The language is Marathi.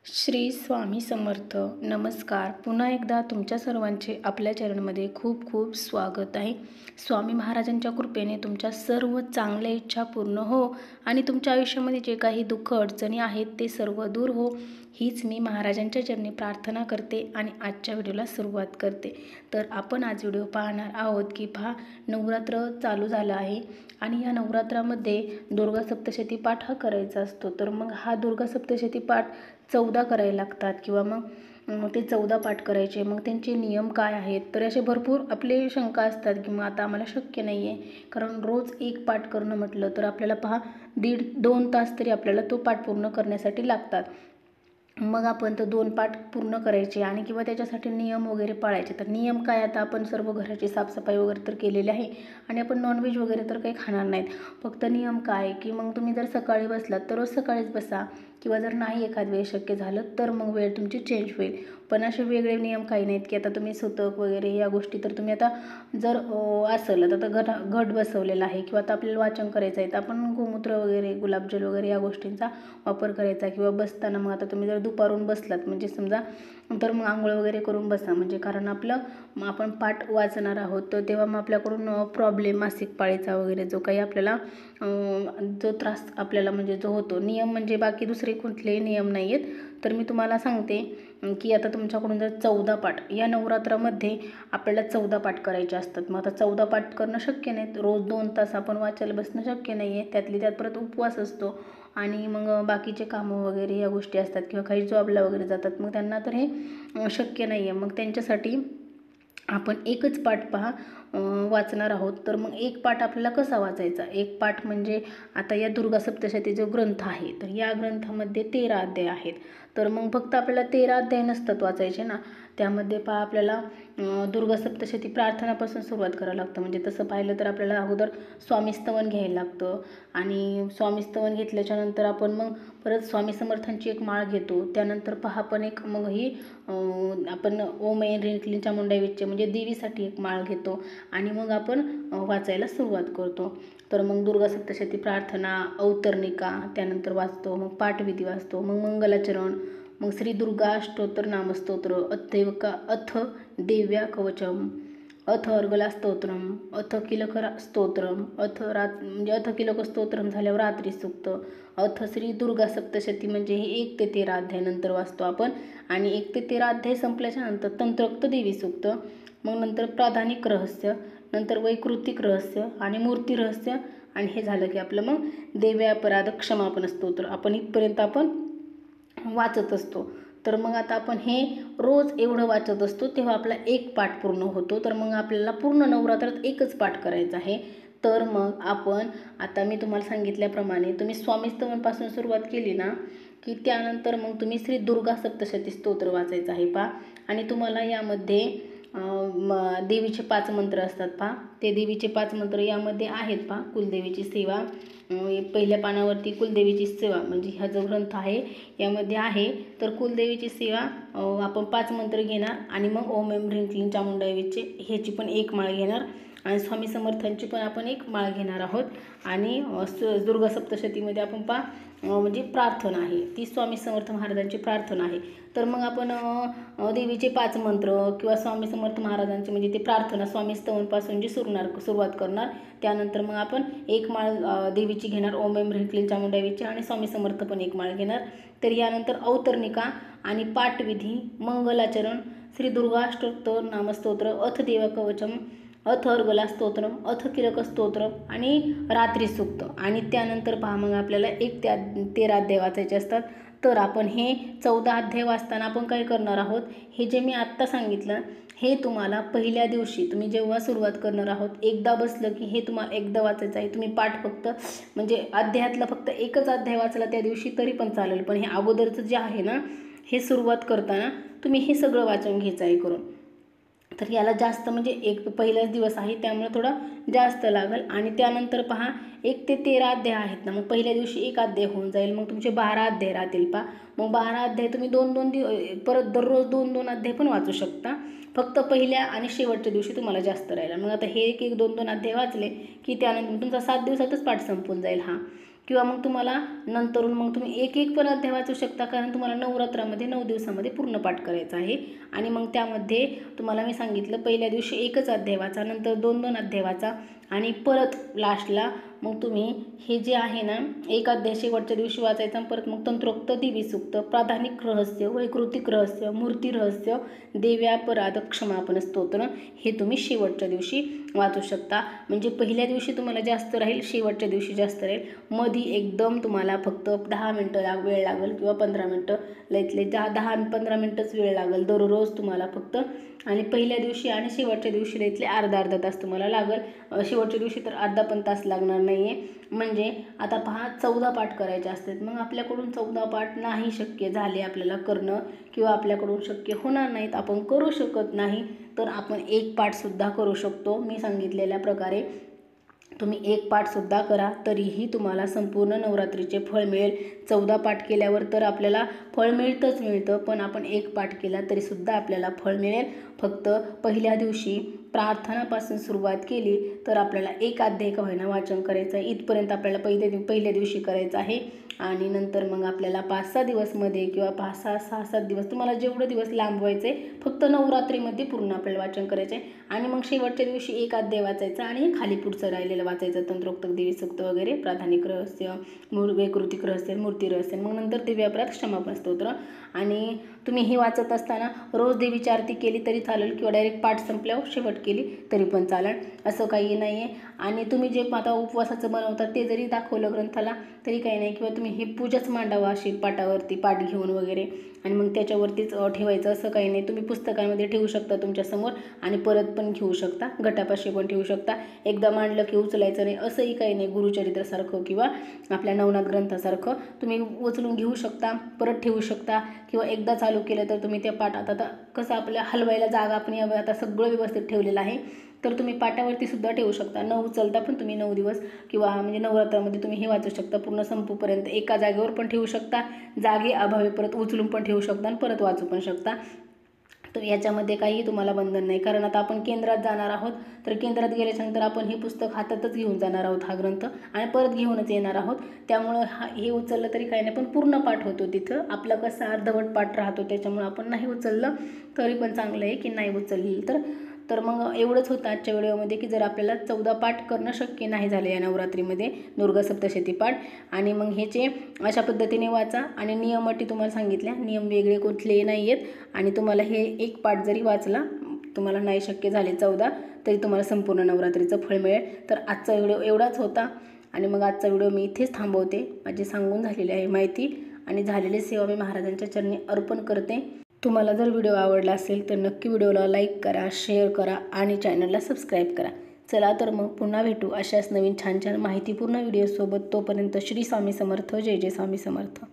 श्री स्वामी समर्थ. नमस्कार. पुन्हा एकदा तुमच्या सर्वांचे आपल्या चॅनलमध्ये खूप खूप स्वागत आहे. स्वामी महाराजांच्या कृपेने तुमच्या सर्व चांगल्या इच्छा पूर्ण हो आणि तुमच्या आयुष्यामध्ये जे काही दुःख अडचणी आहेत ते सर्व दूर हो, हीच मी महाराजांच्या चरणी प्रार्थना करते आणि आजच्या व्हिडिओला सुरुवात करते. तर आपण आज व्हिडिओ पाहणार आहोत की नवरात्र चालू झालं आहे आणि या नवरात्रामध्ये दुर्गा सप्तशती पाठ हा करायचा असतो. तर मग हा दुर्गा सप्तशती पाठ 14 करायला लागतात किंवा मग ते 14 पाठ करायचे. मग त्यांचे नियम काय आहेत, तर असे भरपूर आपले शंका असतात की मग आता आम्हाला शक्य नाही आहे, कारण रोज एक पाठ करणं म्हटलं तर आपल्याला 1.5-2 तास तरी आपल्याला तो पाठ पूर्ण करण्यासाठी लागतात. मग आपण तो 2 पाठ पूर्ण करायचे आणि किंवा त्याच्यासाठी नियम वगैरे पाळायचे. तर नियम काय, आता आपण सर्व घराची साफसफाई वगैरे तर केलेली आहे आणि आपण नॉनव्हेज वगैरे तर काही खाणार नाहीत. फक्त नियम काय की मग तुम्ही जर सकाळी बसलात तर रोज सकाळीच बसा किंवा जर नाही एखाद वेळ शक्य झालं तर मग वेळ तुमची चेंज होईल. पण असे वेगळे नियम काही नाहीत की आता तुम्ही सुतक वगैरे या गोष्टी तर तुम्ही आता जर असेल आता घट बसवलेला आहे किंवा आता आपल्याला वाचन करायचं आहे तर आपण गोमूत्र वगैरे गुलाबजल वगैरे या गोष्टींचा वापर करायचा. किंवा बसताना मग आता तुम्ही जर दुपारून बसलात म्हणजे समजा तर मग आंघोळ वगैरे करून बसा, म्हणजे कारण आपण पाठ वाचणार आहोत तर तेव्हा मग आपल्याकडून प्रॉब्लेम मासिक पाळीचा वगैरे जो काही आपल्याला जो त्रास आपल्याला म्हणजे जो होतो, नियम म्हणजे बाकी दुसरे कुठलेही नियम नाही आहेत. तर मी तुम्हाला सांगते की आता तुमच्याकडून जर 14 पाठ या नवरात्रामध्ये आपल्याला 14 पाठ करायचे असतात. मग आता 14 पाठ करणं शक्य नाही, रोज 2 तास आपण वाचायला बसणं शक्य नाही आहे. त्यातली त्यात परत उपवास असतो आणि मग बाकीचे कामं वगैरे या गोष्टी असतात किंवा काही जॉबला वगैरे जातात, मग त्यांना तर हे शक्य नाही आहे. मग त्यांच्यासाठी आपण एकच पाठ वाचणार आहोत. तर मग एक पाठ आपल्याला कसा वाचायचा, एक पाठ म्हणजे आता या दुर्गा सप्तशती जो ग्रंथ आहे तर या ग्रंथामध्ये 13 अध्याय आहेत. तर मग फक्त आपल्याला 13 अध्याय नसतात वाचायचे ना, त्यामध्ये आपल्याला दुर्गा सप्तशती प्रार्थनापासून सुरुवात करावं लागतं. म्हणजे तसं पाहिलं तर आपल्याला अगोदर स्वामीस्तवन घ्यायला लागतं आणि स्वामीस्तवन घेतल्याच्यानंतर आपण मग परत स्वामी समर्थांची एक माळ घेतो. त्यानंतर आपण एक मग ही आपण ओम ऐं ह्रीं क्लीं चामुंडाई विच्चे म्हणजे देवीसाठी एक माळ घेतो आणि मग आपण वाचायला सुरुवात करतो. तर मग दुर्गा सप्तशती प्रार्थना, अवतरणिका त्यानंतर वाचतो, मग पाठविधी वाचतो, मग मंगलाचरण, मग श्री दुर्गा अष्टोत्तर नामस्तोत्र, अथ देव्या कवचम, अथ अर्गला स्तोत्रम, अथ किलक स्तोत्रम, अथ किलक स्तोत्रम झाल्यावर रात्री सूक्त, अथ श्री दुर्गा सप्तशती म्हणजे हे 1 ते 13 अध्याय नंतर वाचतो आपण. आणि 1 ते 13 अध्याय संपल्याच्या नंतर तंत्रोक्त देवी सूक्त, मग नंतर प्राधानिक रहस्य, नंतर वैकृतिक रहस्य आणि मूर्ती रहस्य, आणि हे झालं की आपलं मग देव्यापराध क्षमापन स्तोत्र आपण इथपर्यंत आपण वाचत असतो. तर मग आता आपण हे रोज एवढं वाचत असतो तेव्हा आपला एक पाठ पूर्ण होतो. तर मग आपल्याला पूर्ण नवरात्रात एकच पाठ करायचा आहे. तर मग आपण आता मी तुम्हाला सांगितल्याप्रमाणे तुम्ही स्वामीस्तवनपासून सुरुवात केली ना की त्यानंतर मग तुम्ही श्री दुर्गा सप्तशती स्तोत्र वाचायचं आहे आणि तुम्हाला यामध्ये देवीचे 5 मंत्र असतात ते देवीचे 5 मंत्र यामध्ये आहेत कुलदेवीची सेवा, पहिल्या पानावरती कुलदेवीची सेवा म्हणजे हा जो ग्रंथ आहे यामध्ये आहे. तर कुलदेवीची सेवा आपण 5 मंत्र घेणार आणि मग ओम ऐं ह्रीं क्लीं चामुंडाई विच्चे ह्याची पण एक माळ घेणार आणि स्वामी समर्थांची पण आपण एक माळ घेणार आहोत. आणि दुर्गा सप्तशतीमध्ये आपण म्हणजे प्रार्थना आहे ती स्वामी समर्थ महाराजांची प्रार्थना आहे. तर मग आपण देवीचे 5 मंत्र किंवा स्वामी समर्थ महाराजांचे म्हणजे ते प्रार्थना स्वामी स्तवनपासून जी सुरुवात करणार. त्यानंतर मग आपण एक माळ देवीची घेणार, ओम ऐं ह्रीं क्लीं चामुंडाई विच्चे, आणि स्वामी समर्थ पण एक माळ घेणार. तर यानंतर अवतरणिका आणि पाठविधी, मंगलाचरण, श्री दुर्गा अष्टोत्तर नामस्तोत्र, अथ देव कवचम, अथ अर्गला स्तोत्रम, अथ किलक स्तोत्रम आणि रात्री सूक्त. आणि त्यानंतर मग आपल्याला 1 ते 13 अध्याय वाचायचे असतात. तर आपण हे 14 अध्याय वाचताना आपण काय करणार आहोत, हे जे मी आत्ता सांगितलं हे तुम्हाला पहिल्या दिवशी तुम्ही जेव्हा सुरुवात करणार आहोत एकदा बसलं की हे तुम्हाला एकदा वाचायचं आहे. तुम्ही पाठ फक्त म्हणजे अध्यायातला फक्त एकच अध्याय वाचला त्या दिवशी तरी पण चालेल, पण हे अगोदरचं जे आहे ना हे सुरुवात करताना तुम्ही हे सगळं वाचून घ्यायचं आहे करून. तर याला जास्त म्हणजे एक पहिलाच दिवस आहे त्यामुळे थोडा जास्त लागेल. आणि त्यानंतर 1 ते 13 अध्याय आहेत ना, मग पहिल्या दिवशी एक अध्याय होऊन जाईल, मग तुमचे 12 अध्याय राहतील मग 12 अध्याय तुम्ही 2-2 परत दररोज 2-2 अध्याय पण वाचू शकता. फक्त पहिल्या आणि शेवटच्या दिवशी तुम्हाला जास्त राहिला. मग आता हे 1-1, 2-2 अध्याय वाचले की त्यानंतर तुमचा 7 दिवसातच पाठ संपून जाईल किंवा मग तुम्हाला नंतरून मग तुम्ही एक एक पण अध्याय वाचू शकता, कारण तुम्हाला नवरात्रामध्ये 9 दिवसामध्ये पूर्ण पाठ करायचा आहे. आणि मग त्यामध्ये तुम्हाला मी सांगितलं पहिल्या दिवशी एकच अध्याय वाचा, नंतर 2-2 अध्याय वाचा आणि परत लास्टला मग तुम्ही हे जे आहे ना एक अध्याय शेवटच्या दिवशी वाचायचा, परत मग तंत्रोक्त देवी सूक्त, प्राधानिक रहस्य, वैकृतिक रहस्य, मूर्ती रहस्य, देव्यापराध क्षमापन स्तोत्र हे तुम्ही शेवटच्या दिवशी वाचू शकता. म्हणजे पहिल्या दिवशी तुम्हाला जास्त राहील, शेवटच्या दिवशी जास्त राहील. मध्ये एकदम तुम्हाला फक्त 10 मिनटं वेळ लागेल किंवा 15 मिनटं, लईतले 10-15 मिनटंच वेळ लागेल दररोज तुम्हाला फक्त. आणि पहिल्या दिवशी आणि शेवटच्या दिवशी लईतले अर्धा तास तुम्हाला लागेल. शेवटच्या दिवशी तर अर्धा पण तास लागणार नाही आहे. म्हणजे आता पहा 14 पाठ करायचे असतात, मग आपल्याकडून 14 पाठ नाही शक्य झाले आपल्याला करणं किंवा आपल्याकडून शक्य होणार नाहीत, आपण करू शकत नाही, तर आपण एक पाठसुद्धा करू शकतो. मी सांगितलेल्या प्रकारे तुम्ही एक पाठसुद्धा करा, तरीही तुम्हाला संपूर्ण नवरात्रीचे फळ मिळेल. 14 पाठ केल्यावर तर आपल्याला फळ मिळतं, पण आपण एक पाठ केला तरीसुद्धा आपल्याला फळ मिळेल. फक्त पहिल्या दिवशी प्रार्थनापासून सुरुवात केली तर आपल्याला एक अध्याय का होईना वाचन करायचं आहे. इथपर्यंत आपल्याला पहिल्या दिवशी करायचं आहे. आणि नंतर मग आपल्याला 5-6 दिवसमध्ये किंवा 5-6-7 दिवस तुम्हाला जेवढं दिवस लांबवायचे फक्त नवरात्रीमध्ये पूर्ण आपल्याला वाचन करायचं आहे. आणि मग शेवटच्या दिवशी एक अध्याय वाचायचा आणि खाली पुढचं राहिलेलं वाचायचं, तंत्रोक्त देवी सूक्त वगैरे, प्राधानिक रहस्य, वैकृतिक रहस्य, मूर्ती रहस्य, मग नंतर देव्यापराध क्षमापन स्तोत्र. आणि तुम्ही हे वाचत असताना रोज देवीची आरती केली तरी चालेल किंवा डायरेक्ट पाठ संपल्यावर शेवट केली तरी पण चालेल, असं काही नाही आहे. आणि तुम्ही जे आता उपवासाचं बनवता ते जरी दाखवलं ग्रंथाला तरी काही नाही, किंवा तुम्ही हे पूजाच मांडावा अशी पाटावरती पाठ घेऊन वगैरे आणि मग त्याच्यावरतीच ठेवायचं असं काही नाही. तुम्ही पुस्तकामध्ये ठेवू शकता तुमच्यासमोर आणि परत पण घेऊ शकता, घटापाशी पण ठेवू शकता. एकदा मांडलं की उचलायचं नाही असंही काही नाही. गुरुचरित्रासारखं किंवा आपल्या नवनाथ ग्रंथासारखं तुम्ही उचलून घेऊ शकता, परत ठेवू शकता, किंवा एकदा चालू केलं तर तुम्ही त्या पाठात आता कसं आपल्या हलवायला जागा आपण आता सगळं व्यवस्थित ठेवलेलं आहे, तर तुम्ही पाटावरती सुद्धा ठेवू शकता. न उचलता पण तुम्ही 9 दिवस किंवा म्हणजे नवरात्रामध्ये तुम्ही हे वाचू शकता पूर्ण संपूपर्यंत. एका जागेवर पण ठेवू शकता, जागे अभावी परत उचलून पण ठेवू शकता आणि परत वाचू पण शकता. तर याच्यामध्ये काही तुम्हाला बंधन नाही. कारण आता आपण केंद्रात जाणार आहोत, तर केंद्रात गेल्याच्यानंतर आपण हे पुस्तक हातातच घेऊन जाणार आहोत, हा ग्रंथ, आणि परत घेऊनच येणार आहोत. त्यामुळं हे उचललं तरी काही नाही, पण पूर्ण पाठ होतो तिथं. आपलं कसं अर्धवट पाठ राहतो, त्याच्यामुळं आपण नाही उचललं तरी पण चांगलं आहे की नाही उचललं तर मग एवढंच होतं आजच्या व्हिडिओमध्ये की जर आपल्याला 14 पाठ करणं शक्य नाही झालं या नवरात्रीमध्ये, दुर्गा सप्तशती पाठ, आणि मग ह्याचे अशा पद्धतीने वाचा. आणि नियम अटी तुम्हाला सांगितल्या, नियम वेगळे कुठलेही नाही आहेत. आणि तुम्हाला हे एक पाठ जरी वाचला, तुम्हाला नाही शक्य झाले 14, तरी तुम्हाला संपूर्ण नवरात्रीचं फळ मिळेल. तर आजचा व्हिडिओ एवढाच होता. आणि मग आजचा व्हिडिओ मी इथेच थांबवते. माझी सांगून झालेली आहे माहिती आणि झालेली सेवा मी महाराजांच्या चरणी अर्पण करते. तुम्हाला जर व्हिडिओ आवडला असेल तर नक्की व्हिडिओला लाईक करा, शेअर करा आणि चॅनलला सबस्क्राईब करा. चला तर मग पुन्हा भेटू अशाच नवीन छान छान माहितीपूर्ण व्हिडिओसोबत. तोपर्यंत श्री स्वामी समर्थ. जय जय स्वामी समर्थ.